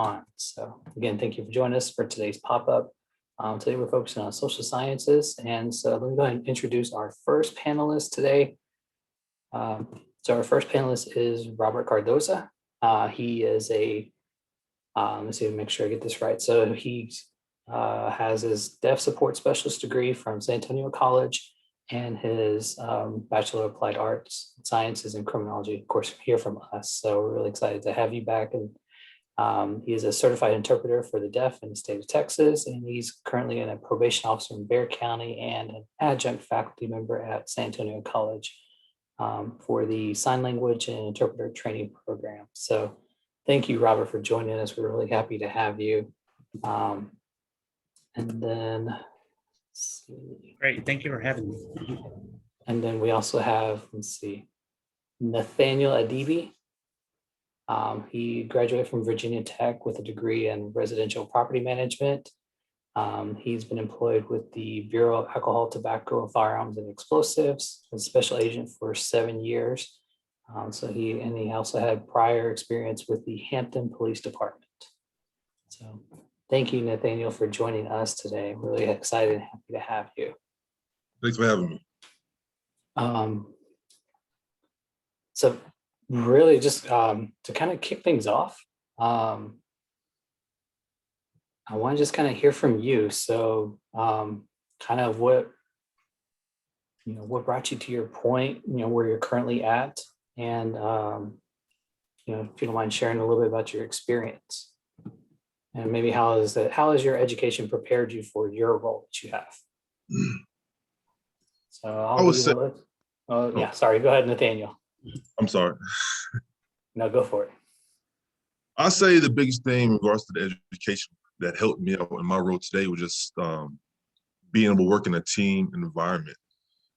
on. So again, thank you for joining us for today's pop-up. Today we're focusing on social sciences. And so let me go ahead and introduce our first panelist today. So our first panelist is Robert Cardoza. He is let's see, make sure I get this right. So he has his deaf support specialist degree from San Antonio College and his Bachelor of Applied Arts, Sciences, and Criminology, of course, here from us. So we're really excited to have you back. And he is a certified interpreter for the deaf in the state of Texas, and he's currently a probation officer in Bexar County and an adjunct faculty member at San Antonio College for the sign language and interpreter training program. So thank you, Robert, for joining us. We're really happy to have you. And then, let's see. Great, thank you for having me. And then we also have, let's see, Nathaniel Adibi. He graduated from Virginia Tech with a degree in residential property management. He's been employed with the Bureau of Alcohol, Tobacco, and Firearms and Explosives as a special agent for 7 years. So he also had prior experience with the Hampton Police Department. So thank you, Nathaniel, for joining us today. I'm really excited and happy to have you. Thanks for having me. So really just to kind of kick things off, I want to just kind of hear from you. So kind of what brought you to your point, where you're currently at, and if you don't mind sharing a little bit about your experience, and maybe how has your education prepared you for your role that you have? So I would say, yeah, sorry, go ahead, Nathaniel. I'm sorry. No, go for it. I say the biggest thing in regards to the education that helped me out in my role today was just being able to work in a team environment.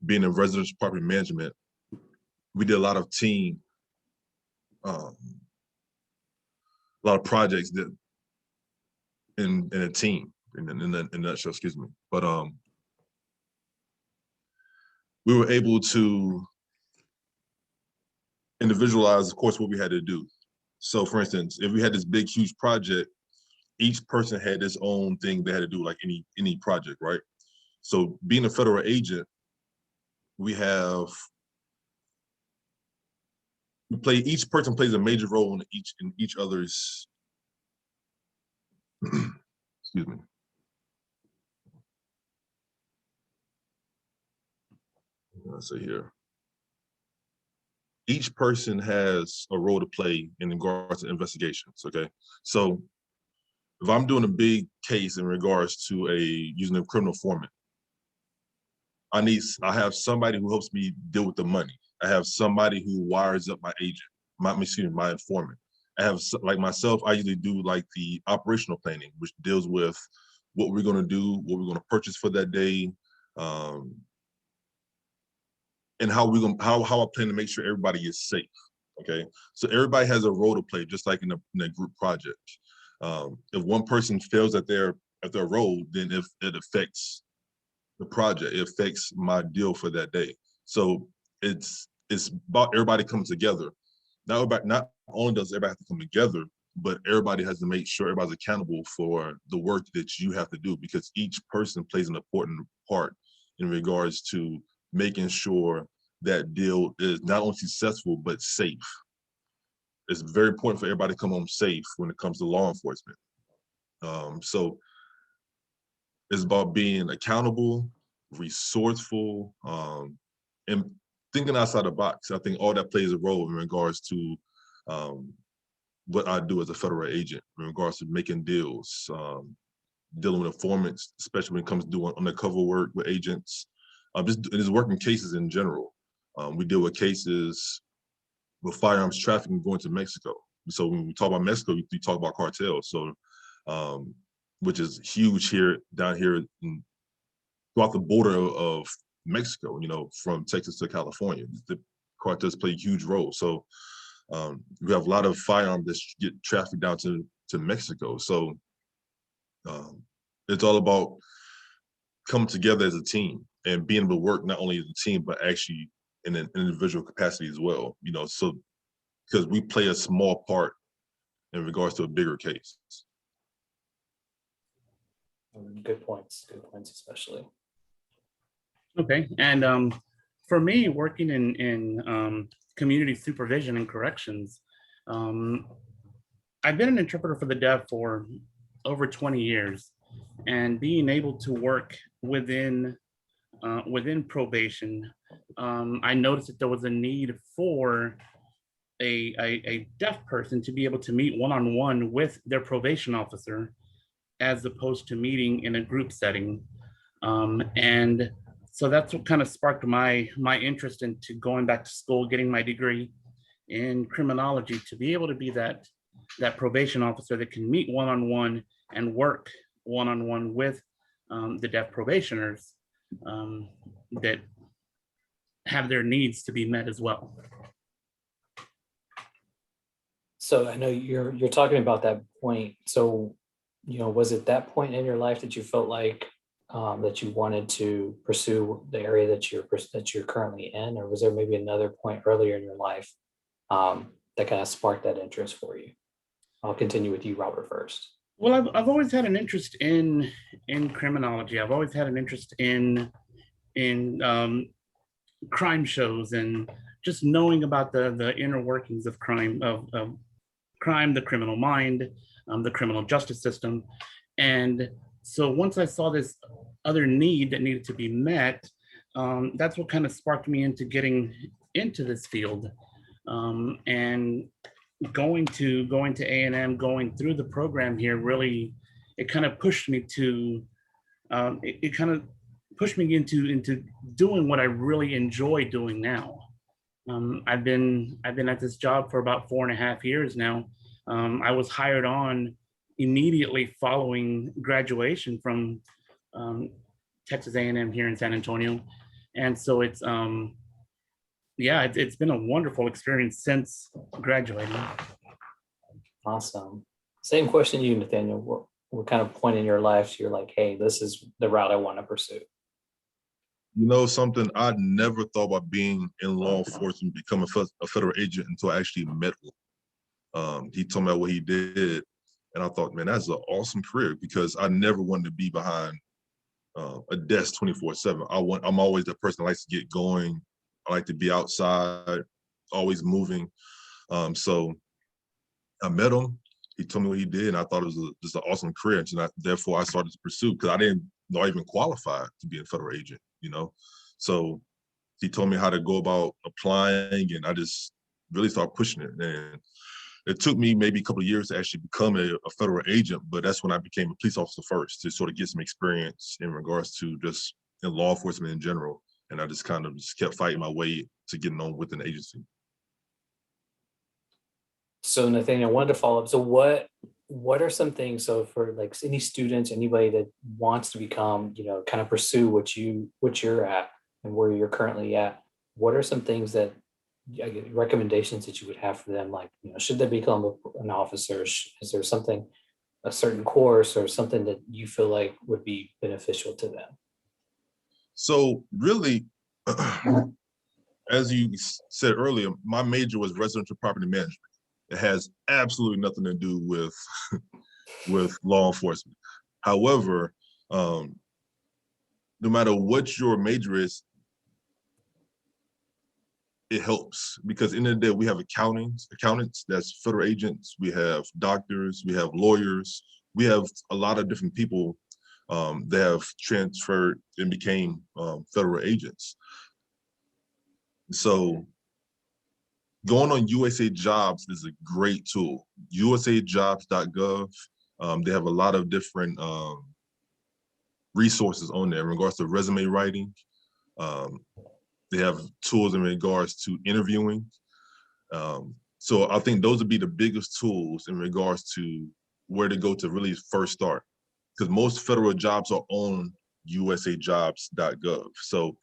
Being in residential property management, we did a lot of team, a lot of projects that in a team, in a nutshell, excuse me. But we were able to individualize, of course, what we had to do. So for instance, if we had this big, huge project, each person had this own thing they had to do, like any project, right? So being a federal agent, each person plays a major role in each other's, excuse me. Let's see here. Each person has a role to play in regards to investigations, okay? So if I'm doing a big case in regards to using a criminal informant, I have somebody who helps me deal with the money. I have somebody who wires up my agent, my informant. I have, like myself, I usually do like the operational planning, which deals with what we're gonna do, what we're gonna purchase for that day, and how I plan to make sure everybody is safe, okay? So everybody has a role to play, just like in a group project. If one person fails at their role, then if it affects the project, it affects my deal for that day. So it's about everybody coming together. Not only does everybody have to come together, but everybody has to make sure everybody's accountable for the work that you have to do, because each person plays an important part in regards to making sure that deal is not only successful, but safe. It's very important for everybody to come home safe when it comes to law enforcement. So it's about being accountable, resourceful, and thinking outside the box. I think all that plays a role in regards to what I do as a federal agent, in regards to making deals, dealing with informants, especially when it comes to doing undercover work with agents, just working cases in general. We deal with cases with firearms trafficking going to Mexico. So when we talk about Mexico, we talk about cartels. So, which is huge down here throughout the border of Mexico, from Texas to California. The cartels play a huge role. So we have a lot of firearms that get trafficked down to Mexico. So it's all about coming together as a team and being able to work not only as a team, but actually in an individual capacity as well. So because we play a small part in regards to a bigger case. Good points, especially. Okay, and for me, working in community supervision and corrections, I've been an interpreter for the deaf for over 20 years, and being able to work within probation, I noticed that there was a need for a deaf person to be able to meet one-on-one with their probation officer, as opposed to meeting in a group setting. And so that's what kind of sparked my interest into going back to school, getting my degree in criminology, to be able to be that probation officer that can meet one-on-one and work one-on-one with the deaf probationers that have their needs to be met as well. So I know you're talking about that point. So, was it that point in your life that you felt like that you wanted to pursue the area that you're currently in, or was there maybe another point earlier in your life that kind of sparked that interest for you? I'll continue with you, Robert, first. Well, I've always had an interest in criminology. I've always had an interest in crime shows and just knowing about the inner workings of crime, the criminal mind, the criminal justice system. And so once I saw this other need that needed to be met, that's what kind of sparked me into getting into this field. And going to A&M, going through the program here, really, it kind of pushed me to, it kind of pushed me into doing what I really enjoy doing now. I've been at this job for about 4.5 years now. I was hired on immediately following graduation from Texas A&M here in San Antonio, and so it's it's been a wonderful experience since graduating. Awesome. Same question to you, Nathaniel. What kind of point in your life you're like, hey, this is the route I want to pursue? Something, I never thought about being in law enforcement, becoming a federal agent until I actually met him. He told me what he did, and I thought, man, that's an awesome career, because I never wanted to be behind a desk 24/7. I'm always the person that likes to get going. I like to be outside, always moving. So I met him. He told me what he did, and I thought it was just an awesome career. And therefore, I started to pursue, because I didn't know I even qualified to be a federal agent, So he told me how to go about applying, and I just really started pushing it. And it took me maybe a couple of years to actually become a federal agent, but that's when I became a police officer first, to sort of get some experience in regards to just in law enforcement in general. And I just kind of kept fighting my way to getting on with an agency. So Nathaniel, I wanted to follow up. So what are some things, so for like any students, anybody that wants to become, kind of pursue what you're at and where you're currently at, what are some things that recommendations that you would have for them? Like, should they become an officer? Is there something, a certain course or something that you feel like would be beneficial to them? So really, as you said earlier, my major was residential property management. It has absolutely nothing to do with with law enforcement. However, no matter what your major is, it helps, because in the day we have accountants, that's federal agents, we have doctors, we have lawyers, we have a lot of different people that have transferred and became federal agents. So going on USA Jobs is a great tool. USAjobs.gov. They have a lot of different resources on there in regards to resume writing. They have tools in regards to interviewing. So I think those would be the biggest tools in regards to where to go to really first start, because most federal jobs are on USAjobs.gov. So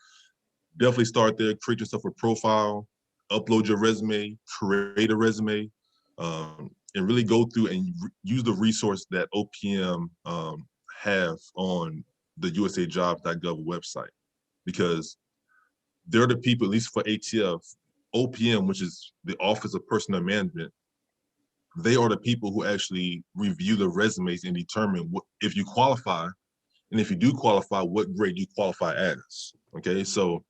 definitely start there, create yourself a profile, upload your resume, create a resume, and really go through and use the resource that OPM have on the USAjobs.gov website, because they're the people, at least for ATF, OPM, which is the Office of Personnel Management, they are the people who actually review the resumes and determine if you qualify, and if you do qualify, what grade you qualify as. Okay, so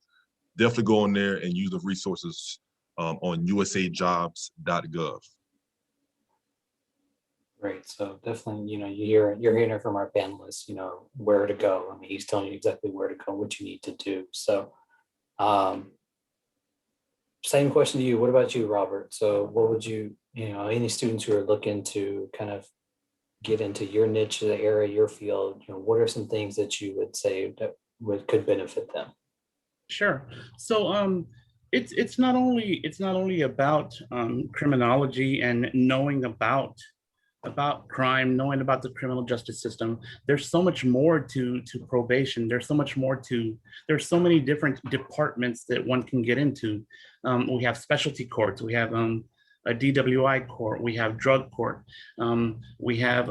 definitely go in there and use the resources on usajobs.gov. Great. So definitely, you're hearing it from our panelists, where to go. I mean, he's telling you exactly where to go, what you need to do. So same question to you. What about you, Robert? So what would you, any students who are looking to kind of get into your niche, the area, your field, what are some things that you would say that could benefit them? Sure. So it's not only about criminology and knowing about crime, knowing about the criminal justice system. There's so much more to probation. There's so many different departments that one can get into. We have specialty courts. We have a DWI court. We have drug court. We have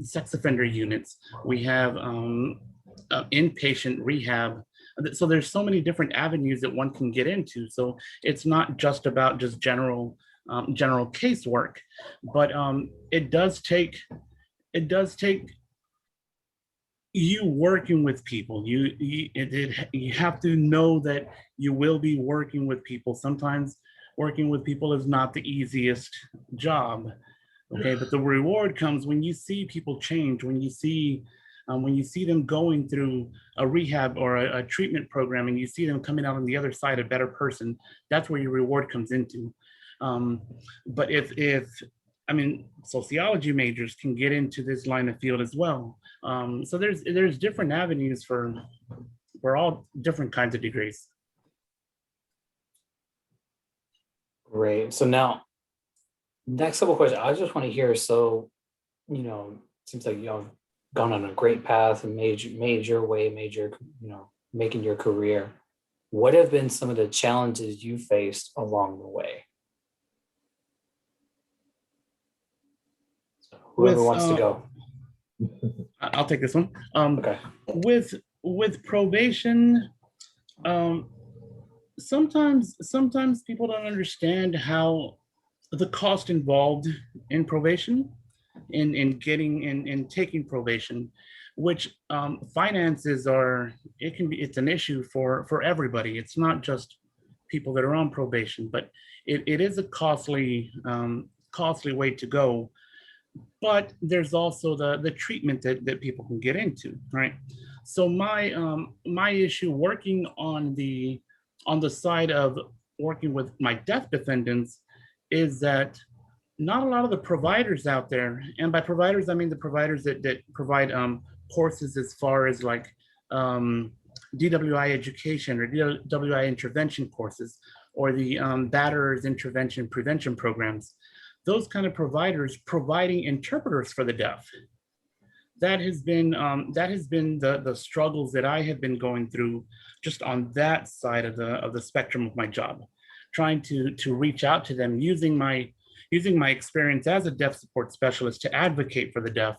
sex offender units. We have inpatient rehab. So there's so many different avenues that one can get into. So it's not just about just general casework, but it does take you working with people. You have to know that you will be working with people. Sometimes working with people is not the easiest job. Okay, but the reward comes when you see people change, when you see them going through a rehab or a treatment program, and you see them coming out on the other side a better person. That's where your reward comes into. But sociology majors can get into this line of field as well. So there's different avenues for all different kinds of degrees. Great. So now, next couple of questions, I just want to hear. So, seems like you've gone on a great path and made your way, making your career. What have been some of the challenges you faced along the way? So whoever wants to go. I'll take this one. Okay. With probation, sometimes people don't understand how the cost involved in probation, in taking probation, which finances it's an issue for everybody. It's not just people that are on probation, but it is a costly way to go. But there's also the treatment that people can get into, right? So my issue working on the side of working with my death defendants is that not a lot of the providers out there, and by providers I mean the providers that provide courses as far as like DWI education or DWI intervention courses, or the batterers intervention prevention programs. Those kind of providers providing interpreters for the deaf. That has been the struggles that I have been going through just on that side of the spectrum of my job, trying to reach out to them using my experience as a deaf support specialist to advocate for the deaf,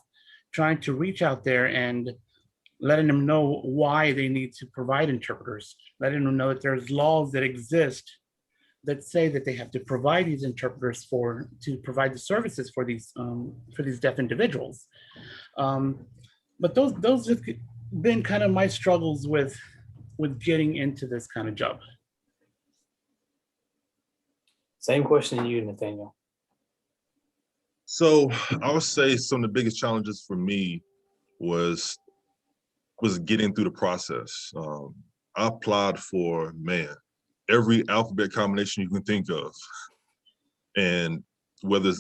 trying to reach out there and letting them know why they need to provide interpreters, letting them know that there's laws that exist that say that they have to provide these interpreters to provide the services for these deaf individuals. But those have been kind of my struggles with getting into this kind of job. Same question to you, Nathaniel. So I would say some of the biggest challenges for me was getting through the process. I applied for, every alphabet combination you can think of. And whether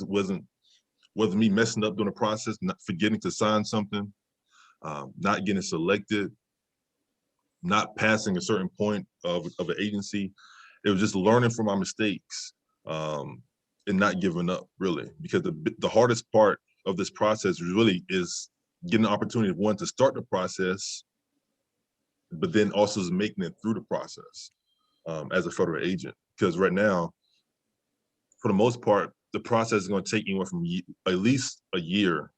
me messing up during the process, not forgetting to sign something, not getting selected, not passing a certain point of an agency, it was just learning from my mistakes and not giving up, really. Because the hardest part of this process really is getting the opportunity, one, to start the process, but then also is making it through the process. As a federal agent, because right now, for the most part, the process is going to take anywhere from at least a year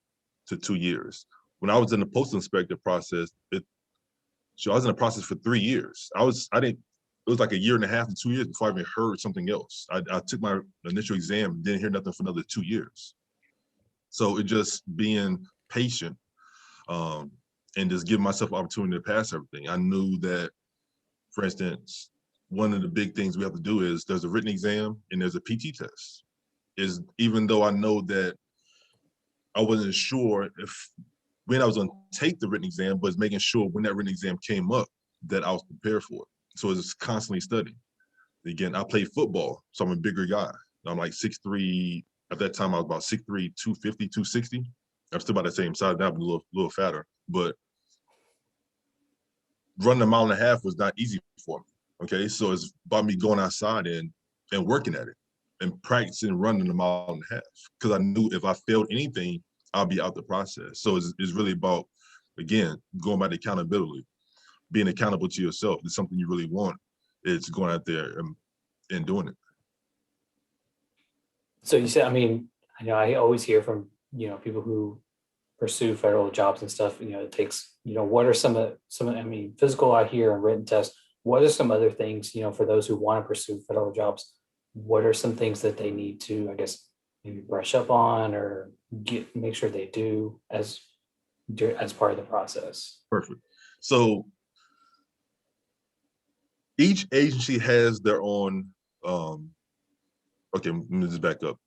to 2 years. When I was in the postal inspector process, I was in the process for 3 years. It was like a year and a half to 2 years before I even heard something else. I took my initial exam, didn't hear nothing for another 2 years. So it just being patient, and just giving myself opportunity to pass everything. I knew that, for instance, one of the big things we have to do is there's a written exam and there's a PT test. Is even though I know that I wasn't sure if when I was going to take the written exam, but making sure when that written exam came up that I was prepared for it. So it's constantly studying. Again, I played football, so I'm a bigger guy. I'm like 6'3". At that time, I was about 6'3", 250, 260. I'm still about the same size now, but a little fatter. But running a mile and a half was not easy for me. Okay, so it's about me going outside and working at it and practicing running a mile and a half, because I knew if I failed anything, I'll be out the process. So it's really about, again, going by the accountability, being accountable to yourself. It's something you really want. It's going out there and doing it. So you said, I mean, I know I always hear from, people who pursue federal jobs and stuff, it takes, what are some of, I mean, physical out here and written tests. What are some other things, for those who want to pursue federal jobs? What are some things that they need to, I guess, maybe brush up on or make sure they do as part of the process? Perfect. So each agency has their own, okay, let me just back up.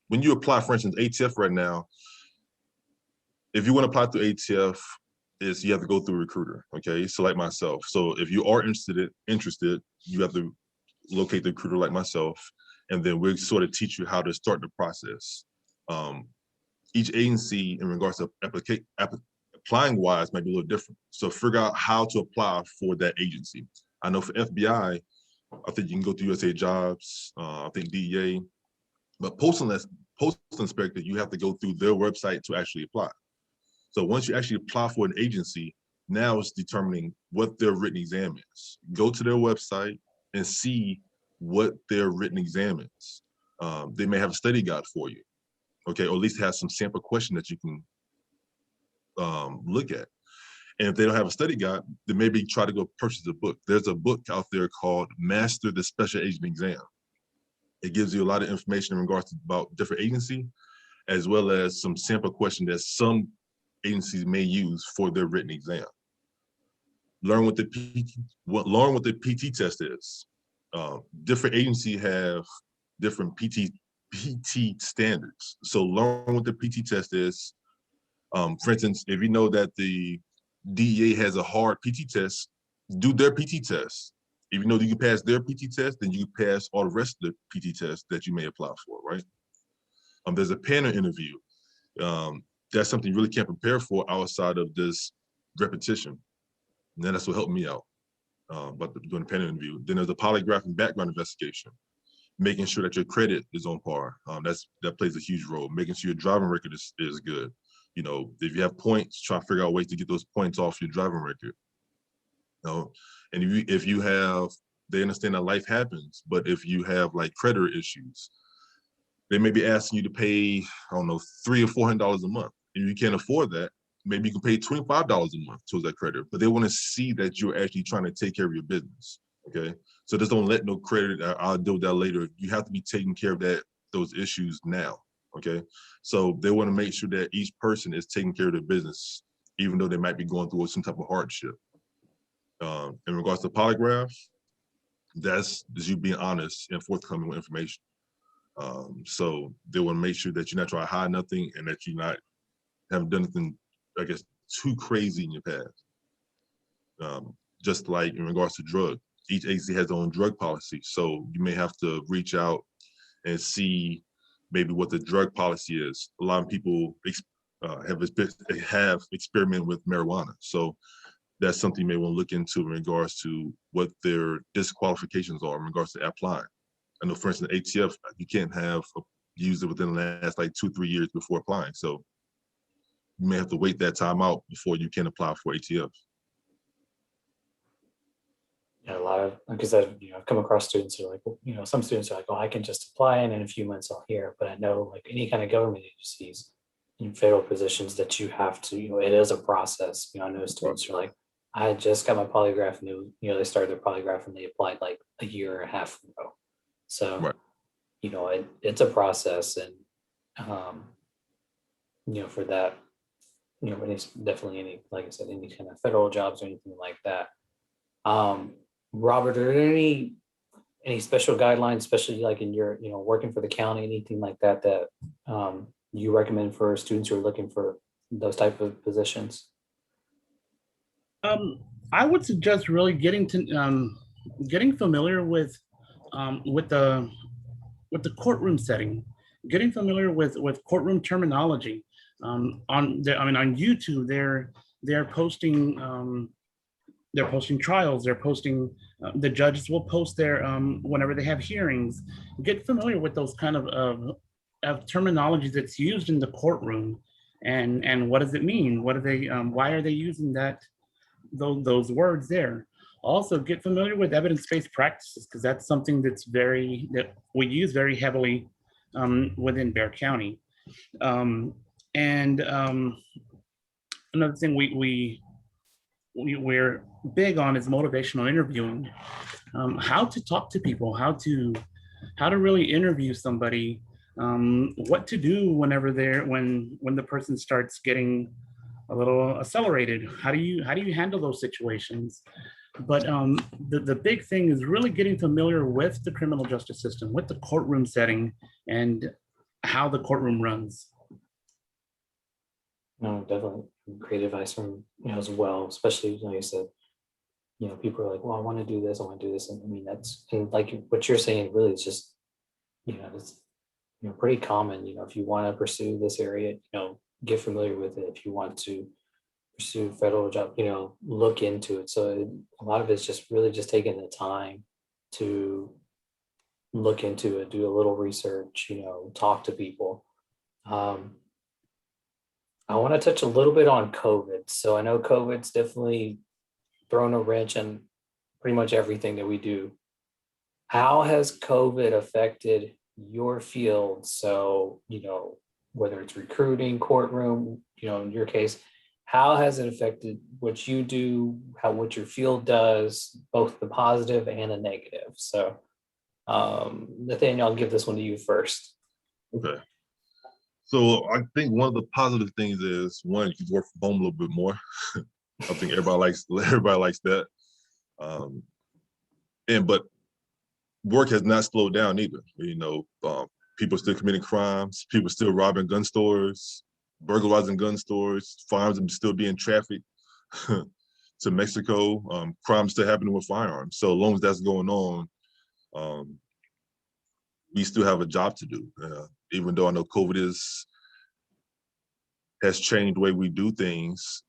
When you apply, for instance, ATF right now, if you want to apply through ATF, you have to go through a recruiter, okay? So like myself. So if you are interested, you have to locate the recruiter like myself, and then we'll sort of teach you how to start the process. Each agency in regards to applying wise might be a little different. So figure out how to apply for that agency. I know for FBI, I think you can go through USA Jobs, I think DEA, but postal inspector, you have to go through their website to actually apply. So once you actually apply for an agency, now it's determining what their written exam is. Go to their website and see what their written exam is. They may have a study guide for you, okay, or at least have some sample question that you can look at. And if they don't have a study guide, then maybe try to go purchase a book. There's a book out there called Master the Special Agent Exam. It gives you a lot of information in regards to about different agency, as well as some sample question that some agencies may use for their written exam. Learn what the PT test is. Different agencies have different PT standards. So learn what the PT test is. For instance, if you know that the DEA has a hard PT test, do their PT test. If you know that you can pass their PT test, then you can pass all the rest of the PT tests that you may apply for, right? There's a panel interview. That's something you really can't prepare for outside of this repetition. And then that's what helped me out about doing the panel interview. Then there's a polygraph and background investigation, making sure that your credit is on par. That plays a huge role. Making sure your driving record is good. If you have points, try to figure out ways to get those points off your driving record. And if you have, they understand that life happens, but if you have like credit issues, they may be asking you to pay, I don't know, $300 or $400 a month. If you can't afford that, maybe you can pay $25 a month towards that credit, but they want to see that you're actually trying to take care of your business, okay? So just don't let no credit, I'll deal with that later. You have to be taking care of those issues now, okay? So they want to make sure that each person is taking care of their business, even though they might be going through some type of hardship. In regards to polygraph, that's you being honest and forthcoming with information. So they want to make sure that you're not trying to hide nothing and that you haven't done anything, I guess, too crazy in your past. Just like in regards to drugs, each agency has their own drug policy. So you may have to reach out and see maybe what the drug policy is. A lot of people have experimented with marijuana. So that's something you may want to look into in regards to what their disqualifications are in regards to applying. I know, for instance, ATF, you can't have used it within the last like 2-3 years before applying. So you may have to wait that time out before you can apply for ATF. Yeah, a lot of, because I've come across students who are like, some students are like, oh, I can just apply and in a few months I'll hear. But I know like any kind of government agencies in federal positions that you have to, it is a process. I know students are like, I just got my polygraph and they started their polygraph and they applied like a year and a half ago. So, Right. it's a process and, for that, it's definitely like I said, any kind of federal jobs or anything like that. Robert, are there any special guidelines, especially like in your, working for the county, anything like that, you recommend for students who are looking for those type of positions? Um, I would suggest really getting familiar with the courtroom setting, getting familiar with courtroom terminology. On YouTube, they're posting trials. They're posting the judges will post their whenever they have hearings. Get familiar with those kind of terminology that's used in the courtroom, and what does it mean? What are they? Why are they using those words there? Also, get familiar with evidence-based practices because that's something that we use very heavily within Bexar County. And another thing we're big on is motivational interviewing. How to talk to people, how to really interview somebody, what to do when the person starts getting a little accelerated. How do you handle those situations? But the big thing is really getting familiar with the criminal justice system, with the courtroom setting, and how the courtroom runs. No, definitely great advice from, as well, especially, you said, people are like, well, I want to do this, I want to do this. And I mean, and like what you're saying really is just, it's, pretty common, if you want to pursue this area, get familiar with it. If you want to pursue federal job, look into it. So a lot of it's just really just taking the time to look into it, do a little research, talk to people. I want to touch a little bit on COVID. So I know COVID's definitely thrown a wrench in pretty much everything that we do. How has COVID affected your field? So, whether it's recruiting, courtroom, in your case, how has it affected what you do, what your field does, both the positive and the negative? So, Nathaniel, I'll give this one to you first. Okay. So I think one of the positive things is one, you can work from home a little bit more. I think everybody likes that. But work has not slowed down either. People still committing crimes, people still robbing gun stores, burglarizing gun stores, firearms are still being trafficked to Mexico. Crimes still happening with firearms. So as long as that's going on, we still have a job to do. Even though I know COVID has changed the way we do things,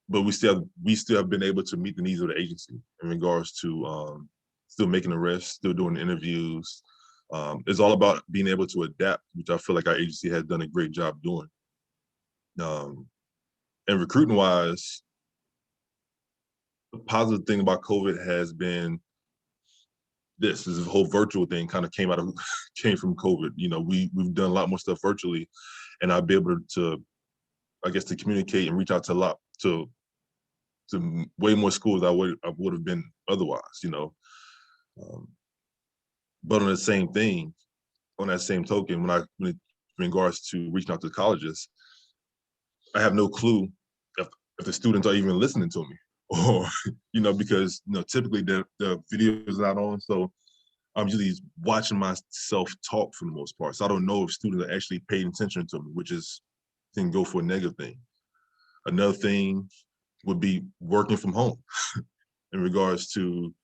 but we still have been able to meet the needs of the agency in regards to still making arrests, still doing interviews. It's all about being able to adapt, which I feel like our agency has done a great job doing. And recruiting wise, the positive thing about COVID has been this whole virtual thing kind of came from COVID. We've done a lot more stuff virtually, and I'll be able to, I guess, to communicate and reach out to way more schools than I would have been otherwise. But on that same token, in regards to reaching out to colleges, I have no clue if the students are even listening to me, or because typically the video is not on, so I'm usually watching myself talk for the most part. So I don't know if students are actually paying attention to me, which can go for a negative thing. Another thing would be working from home in regards to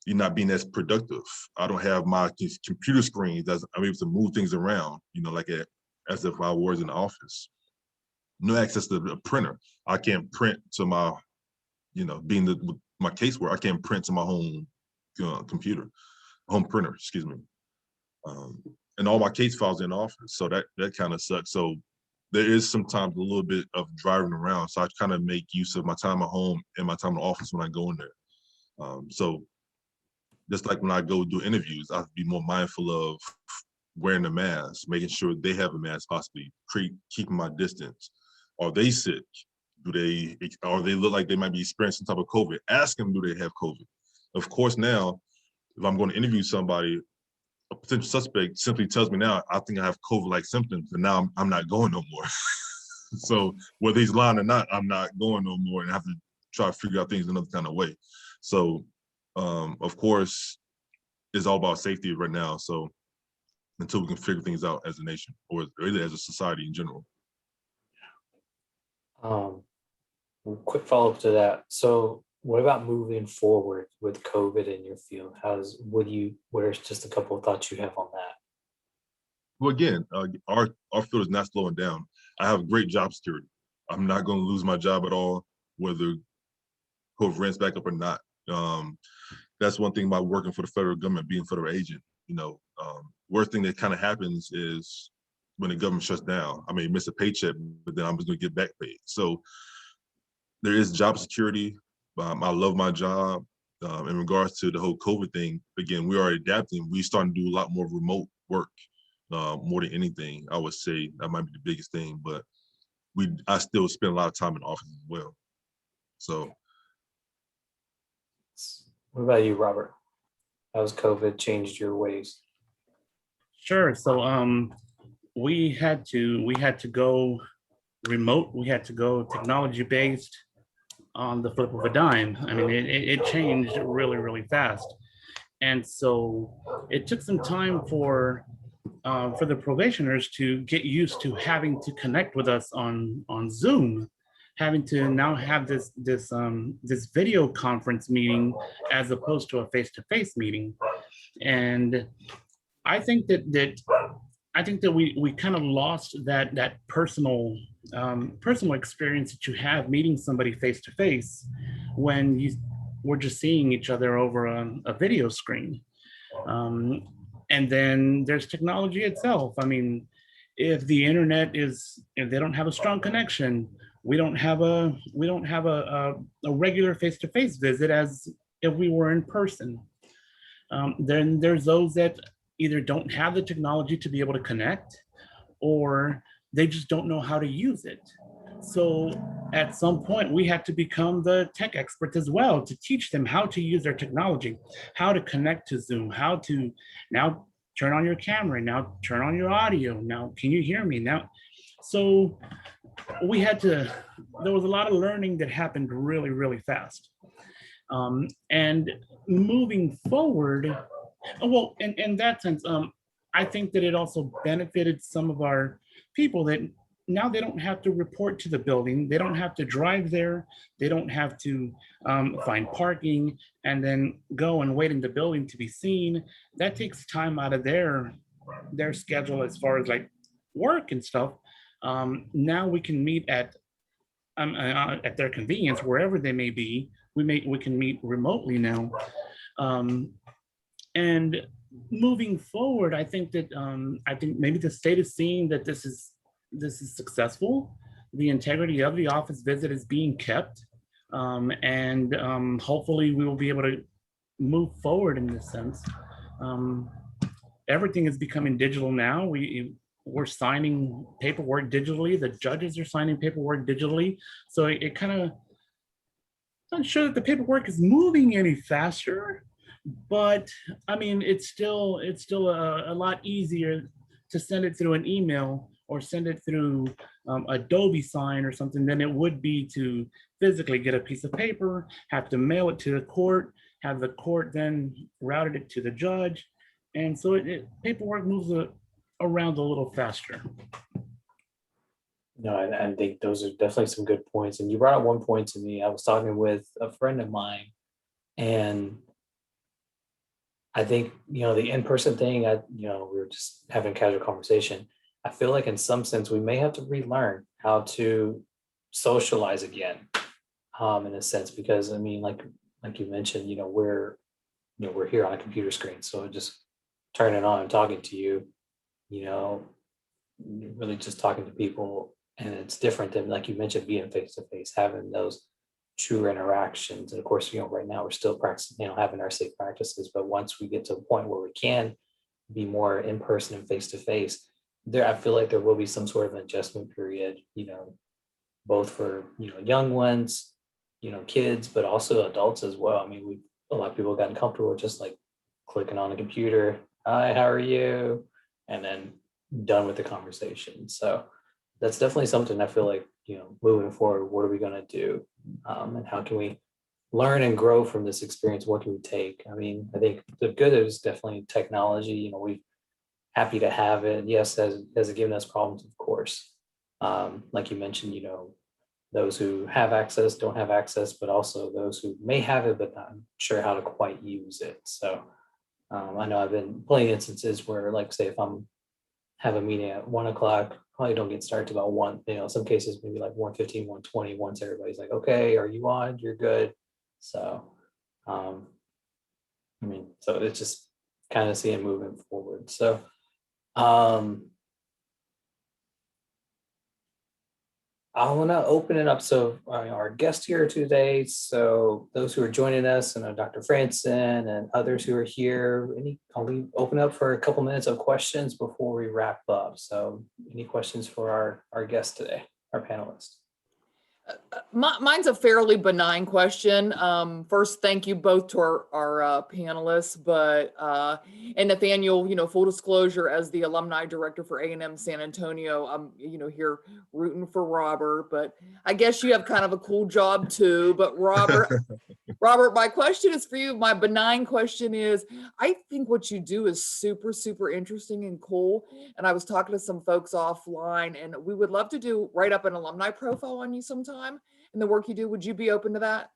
you not being as productive. I don't have my computer screens as I'm able to move things around, as if I was in the office. No access to a printer. I can't print to my, my casework, I can't print to my home computer, home printer, excuse me. And all my case files in the office. So that kind of sucks. So there is sometimes a little bit of driving around. So I kind of make use of my time at home and my time in the office when I go in there. So just like when I go do interviews, I have to be more mindful of wearing a mask, making sure they have a mask, possibly keeping my distance. Are they sick? or they look like they might be experiencing some type of COVID? Ask them, do they have COVID? Of course, now, if I'm going to interview somebody, a potential suspect simply tells me now, I think I have COVID-like symptoms, and now I'm not going no more. So whether he's lying or not, I'm not going no more, and I have to try to figure out things another kind of way. So, of course, it's all about safety right now. So until we can figure things out as a nation, or really as a society in general. Quick follow-up to that. So what about moving forward with COVID in your field? What are just a couple of thoughts you have on that? Well, again, our field is not slowing down. I have great job security. I'm not going to lose my job at all, whether COVID ramps back up or not. That's one thing about working for the federal government, being a federal agent. Worst thing that kind of happens is when the government shuts down. I may miss a paycheck, but then I'm just going to get back paid. So there is job security. I love my job. In regards to the whole COVID thing, again, we are adapting. We starting to do a lot more remote work. More than anything, I would say that might be the biggest thing, but I still spend a lot of time in office as well. So What about you, Robert? How's COVID changed your ways? Sure. So we had to go remote. We had to go technology based on the flip of a dime. I mean, it changed really, really fast. And so it took some time for the probationers to get used to having to connect with us on Zoom, having to now have this video conference meeting as opposed to a face-to-face meeting. And I think that we kind of lost that personal experience that you have meeting somebody face-to-face when you were just seeing each other over a video screen. And then there's technology itself. I mean, if the internet if they don't have a strong connection, we don't have a regular face-to-face visit as if we were in person. Then there's those that either don't have the technology to be able to connect, or they just don't know how to use it. So at some point, we had to become the tech experts as well to teach them how to use their technology, how to connect to Zoom, how to now turn on your camera, now turn on your audio, now can you hear me now? So there was a lot of learning that happened really, really fast. And moving forward, well, in that sense, I think that it also benefited some of our people that now they don't have to report to the building. They don't have to drive there. They don't have to find parking and then go and wait in the building to be seen. That takes time out of their schedule as far as like work and stuff. Now we can meet at their convenience, wherever they may be. We can meet remotely now. And moving forward, I think maybe the state is seeing that this is successful. The integrity of the office visit is being kept. And hopefully we will be able to move forward in this sense. Everything is becoming digital now. We're signing paperwork digitally. The judges are signing paperwork digitally. So it kind of, not sure that the paperwork is moving any faster, but I mean, it's still a lot easier to send it through an email or send it through Adobe Sign or something than it would be to physically get a piece of paper, have to mail it to the court, have the court then routed it to the judge. And so paperwork moves around a little faster. No, I think those are definitely some good points. And you brought up one point to me. I was talking with a friend of mine, and I think, the in-person thing, we were just having a casual conversation. I feel like in some sense, we may have to relearn how to socialize again, in a sense, because I mean, like you mentioned, we're here on a computer screen. So just turning on and talking to you, really just talking to people. And it's different than, like you mentioned, being face-to-face, having those true interactions. And of course, right now we're still practicing, having our safe practices. But once we get to a point where we can be more in person and face-to-face, I feel like there will be some sort of adjustment period, both for, young ones, kids, but also adults as well. I mean, a lot of people have gotten comfortable with just like clicking on a computer. Hi, how are you? And then done with the conversation. So that's definitely something I feel like, moving forward, what are we going to do? And how can we learn and grow from this experience? What can we take? I mean, I think the good is definitely technology. We're happy to have it. Yes, has it given us problems? Of course. Like you mentioned, those who have access don't have access, but also those who may have it, but not sure how to quite use it. So I know I've been plenty of instances where, like, say, if I'm have a meeting at 1 o'clock, probably don't get started about one, some cases maybe like 1:15, 1:20, once everybody's like, okay, are you on? You're good. So, so it's just kind of seeing moving forward. So, I want to open it up. So our guest here today, so those who are joining us, and Dr. Franson and others who are here, I'll open up for a couple minutes of questions before we wrap up. So any questions for our guest today, our panelists? Mine's a fairly benign question. First, thank you both to our panelists, and Nathaniel, full disclosure, as the alumni director for A&M San Antonio, I'm, here rooting for Robert, but I guess you have kind of a cool job too. But Robert, my question is for you. My benign question is, I think what you do is super, super interesting and cool. And I was talking to some folks offline, and we would love to write up an alumni profile on you sometime and the work you do. Would you be open to that?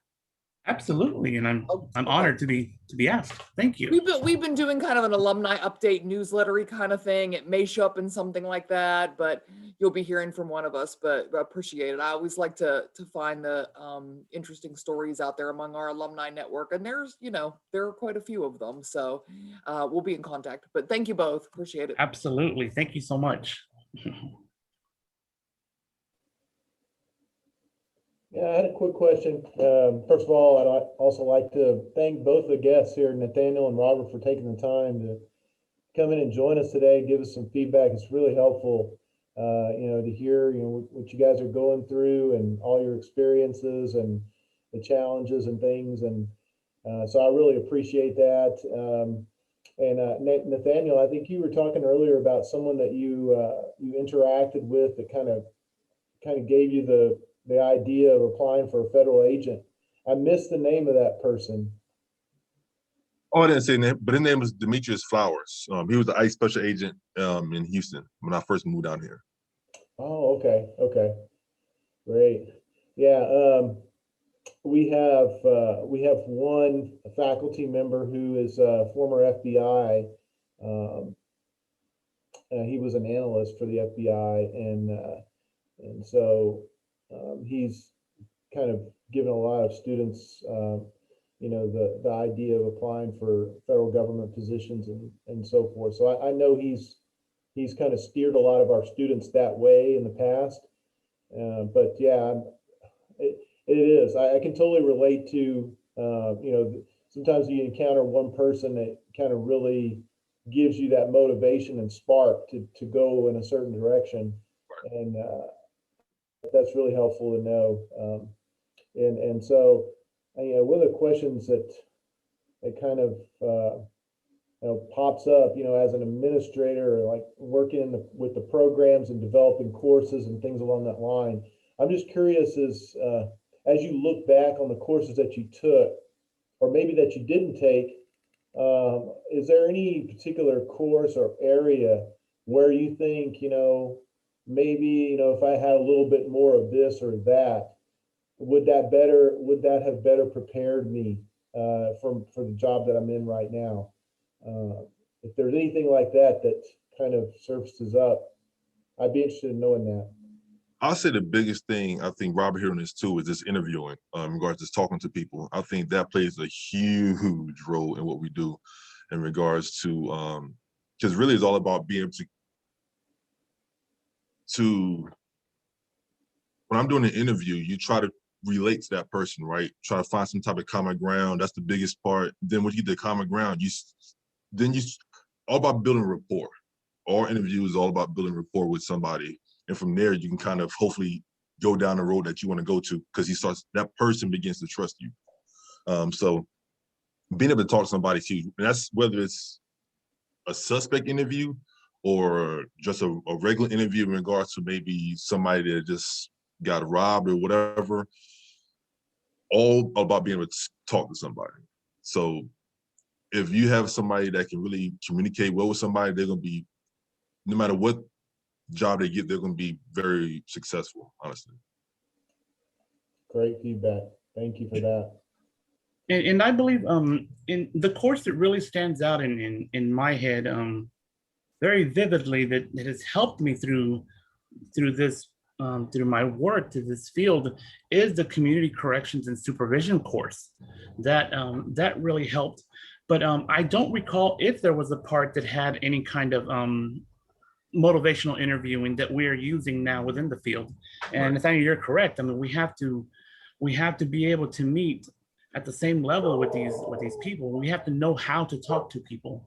Absolutely, and I'm honored to be asked. Thank you. We've been doing kind of an alumni update newslettery kind of thing. It may show up in something like that, but you'll be hearing from one of us. But I appreciate it. I always like to find the interesting stories out there among our alumni network, and there are quite a few of them. So we'll be in contact. But thank you both. Appreciate it. Absolutely, thank you so much. Yeah, I had a quick question. First of all, I'd also like to thank both the guests here, Nathaniel and Robert, for taking the time to come in and join us today, give us some feedback. It's really helpful, to hear, what you guys are going through and all your experiences and the challenges and things. And so I really appreciate that. Nathaniel, I think you were talking earlier about someone that you interacted with that kind of gave you the idea of applying for a federal agent. I missed the name of that person. Oh, I didn't say name, but his name was Demetrius Flowers. He was the ICE special agent in Houston when I first moved down here. Oh, okay, great. Yeah, we have one faculty member who is a former FBI. He was an analyst for the FBI, and so he's kind of given a lot of students, the idea of applying for federal government positions and so forth. So I know he's kind of steered a lot of our students that way in the past. But yeah, it is. I can totally relate to, sometimes you encounter one person that kind of really gives you that motivation and spark to go in a certain direction. And that's really helpful to know. And so, one of the questions that kind of pops up, as an administrator, like working with the programs and developing courses and things along that line, I'm just curious as you look back on the courses that you took, or maybe that you didn't take, is there any particular course or area where you think, maybe, if I had a little bit more of this or that, would that have better prepared me for the job that I'm in right now? If there's anything like that kind of surfaces up, I'd be interested in knowing that. I'll say the biggest thing, I think Robert here on this too, is just interviewing, in regards to talking to people. I think that plays a huge role in what we do in regards to, because really it's all about being able to, when I'm doing an interview, you try to relate to that person, right? Try to find some type of common ground. That's the biggest part. Then when you get the common ground, then all about building rapport. Our interview is all about building rapport with somebody. And from there, you can kind of hopefully go down the road that you want to go to, because that person begins to trust you. So being able to talk to somebody too, and that's whether it's a suspect interview or just a regular interview in regards to maybe somebody that just got robbed or whatever, all about being able to talk to somebody. So if you have somebody that can really communicate well with somebody, they're going to be, no matter what job they get, they're going to be very successful, honestly. Great feedback. Thank you for that. And I believe in the course that really stands out in my head very vividly, that has helped me through this through my work to this field, is the community corrections and supervision course. That really helped. But I don't recall if there was a part that had any kind of motivational interviewing that we are using now within the field. And Nathaniel, you're correct. I mean, we have to be able to meet at the same level with these people. We have to know how to talk to people.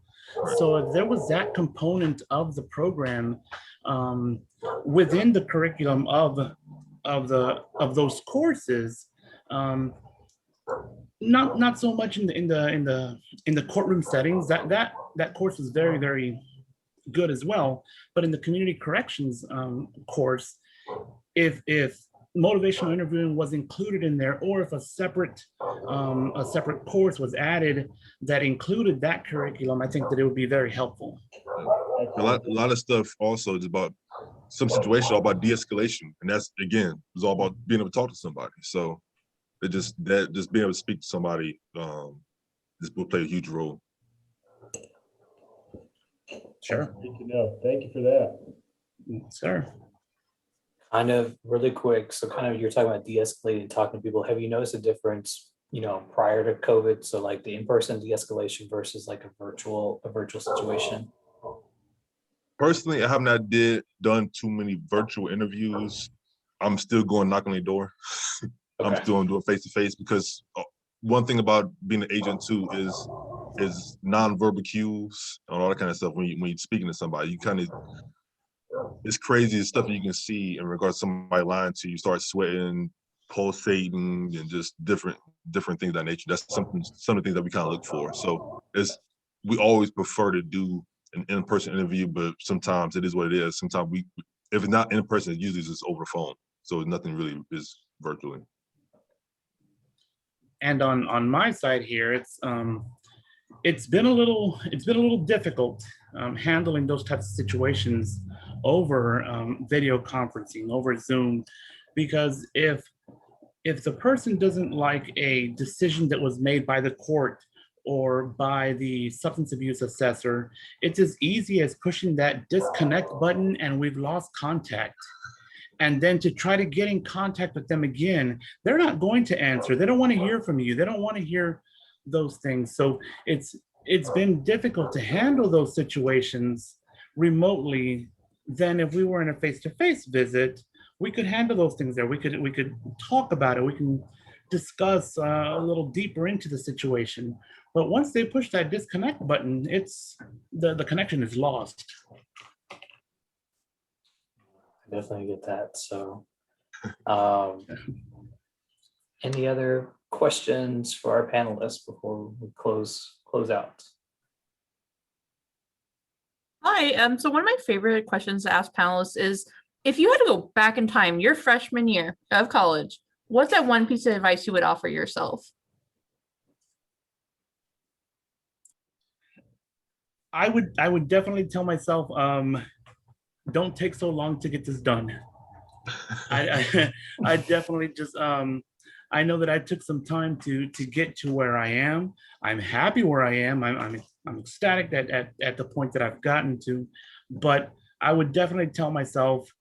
So if there was that component of the program within the curriculum of those courses, not so much in the courtroom settings. That course was very, very good as well. But in the community corrections course, if motivational interviewing was included in there, or if a separate course was added that included that curriculum, I think that it would be very helpful. A lot of stuff also is about some situations all about de-escalation, and that's, again, is all about being able to talk to somebody. So just being able to speak to somebody this will play a huge role. Sure. Good to know. Thank you for that. Sir. Kind of really quick. So kind of, you're talking about de-escalating, talking to people. Have you noticed a difference, prior to COVID? So like the in-person de-escalation versus like a virtual situation? Personally, I have not done too many virtual interviews. I'm still going knock on their door. Okay. I'm still doing face-to-face, because one thing about being an agent too is non-verbal cues and all that kind of stuff. When you're speaking to somebody, you kind of, it's crazy the stuff you can see in regards to somebody lying to you. You start sweating, pulsating, and just different things of that nature. That's some of the things that we kind of look for. So we always prefer to do an in-person interview, but sometimes it is what it is. Sometimes if it's not in person, it's usually just over the phone. So nothing really is virtually. And on my side here, it's been a little difficult handling those types of situations over video conferencing, over Zoom, because if the person doesn't like a decision that was made by the court or by the substance abuse assessor, it's as easy as pushing that disconnect button and we've lost contact. And then to try to get in contact with them again, they're not going to answer. They don't want to hear from you. They don't want to hear those things. So it's been difficult to handle those situations remotely than if we were in a face-to-face visit. We could handle those things there. We could talk about it. We can discuss a little deeper into the situation. But once they push that disconnect button, it's the connection is lost. I definitely get that. So any other questions for our panelists before we close out? Hi, so one of my favorite questions to ask panelists is, if you had to go back in time, your freshman year of college, what's that one piece of advice you would offer yourself? I would definitely tell myself, don't take so long to get this done. I definitely just, I know that I took some time to get to where I am. I'm happy where I am. I'm ecstatic at the point that I've gotten to, but I would definitely tell myself,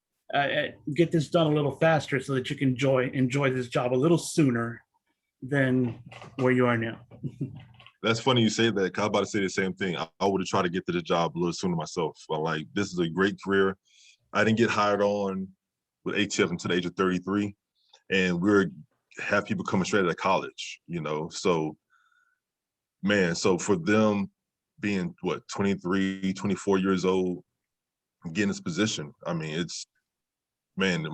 get this done a little faster so that you can enjoy this job a little sooner than where you are now. That's funny you say that, because I was about to say the same thing. I would have tried to get to the job a little sooner myself. But like, this is a great career. I didn't get hired on with ATF until the age of 33. And have people coming straight out of college, So, man, so for them being, 23, 24 years old, getting this position, I mean, it's, man,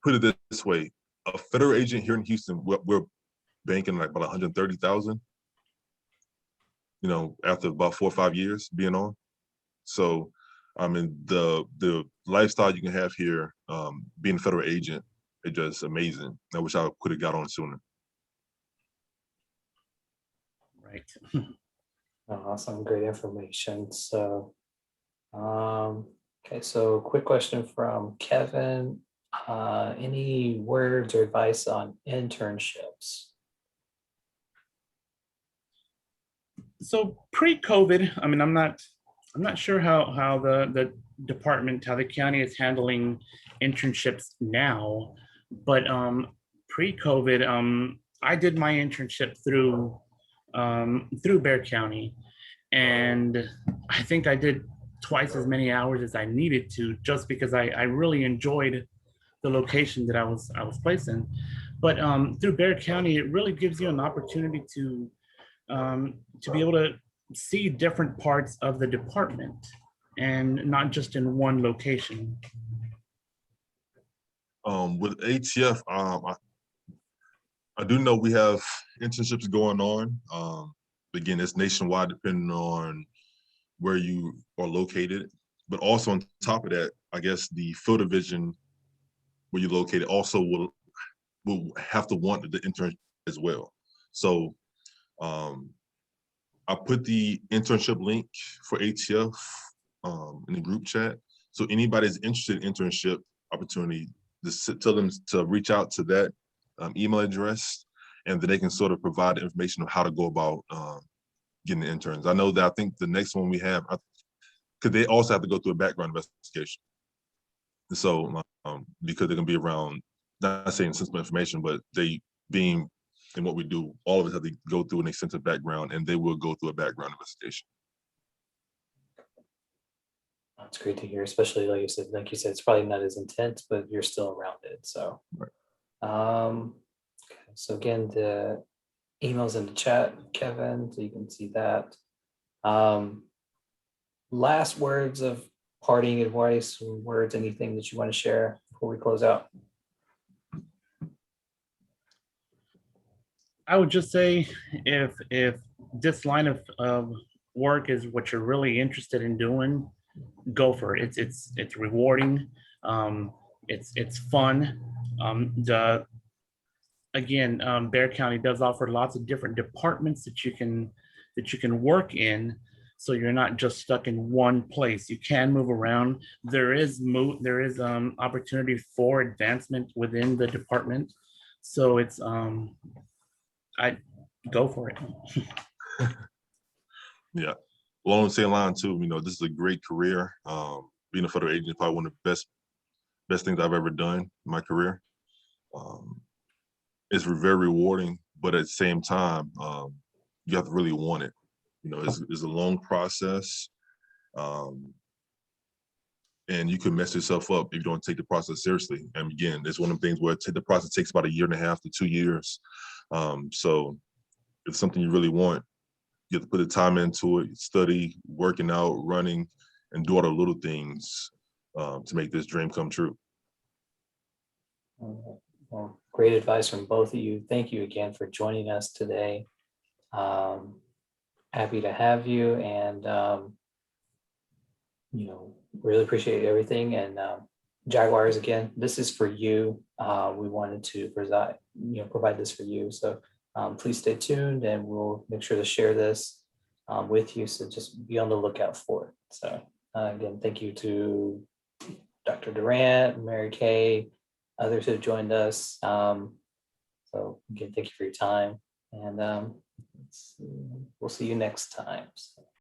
put it this way, a federal agent here in Houston, we're banking like about 130,000, you know, after about 4 or 5 years being on. So, I mean, the lifestyle you can have here, being a federal agent, it's just amazing. I wish I could have got on sooner. Right. Awesome, great information. So, okay, so quick question from Kevin. Any words or advice on internships? So pre-COVID, I mean, I'm not sure how the department, how the county is handling internships now, but pre-COVID, I did my internship through Bexar County, and I think I did twice as many hours as I needed to, just because I really enjoyed the location that I was placed in. But through Bexar County, it really gives you an opportunity to be able to see different parts of the department and not just in one location. With ATF, I do know we have internships going on. Again, it's nationwide depending on where you are located. But also on top of that, I guess the field division where you're located also will have to want the intern as well. So I put the internship link for ATF in the group chat. So anybody that's interested in internship opportunity, just tell them to reach out to that email address, and then they can sort of provide the information on how to go about getting the interns. I know that I think the next one we have, because they also have to go through a background investigation. So because they're gonna be around, not saying sensitive information, but they being in what we do, all of us have to go through an extensive background, and they will go through a background investigation. That's great to hear, especially like you said, it's probably not as intense, but you're still around it. So, Right. Okay, so again, the emails in the chat, Kevin, so you can see that. Last words of parting advice, words, anything that you want to share before we close out? I would just say, if this line of work is what you're really interested in doing, go for it. It's rewarding. It's fun. Bexar County does offer lots of different departments that you can work in, so you're not just stuck in one place. You can move around. There is opportunity for advancement within the department. So it's I go for it. Yeah. Along the same line too, you know, this is a great career. Being a federal agent is probably one of the best things I've ever done in my career. It's very rewarding, but at the same time, you have to really want it. You know, it's a long process. And you can mess yourself up if you don't take the process seriously. And again, it's one of the things where the process takes about 1.5 to 2 years. So if it's something you really want, you have to put the time into it, study, working out, running, and do all the little things to make this dream come true. Well, great advice from both of you. Thank you again for joining us today. Happy to have you, and really appreciate everything. And Jaguars, again, this is for you. We wanted to provide this for you. So please stay tuned, and we'll make sure to share this with you. So just be on the lookout for it. So again, thank you to Dr. Durant, Mary Kay, others who have joined us. So again, thank you for your time, and we'll see you next time. So.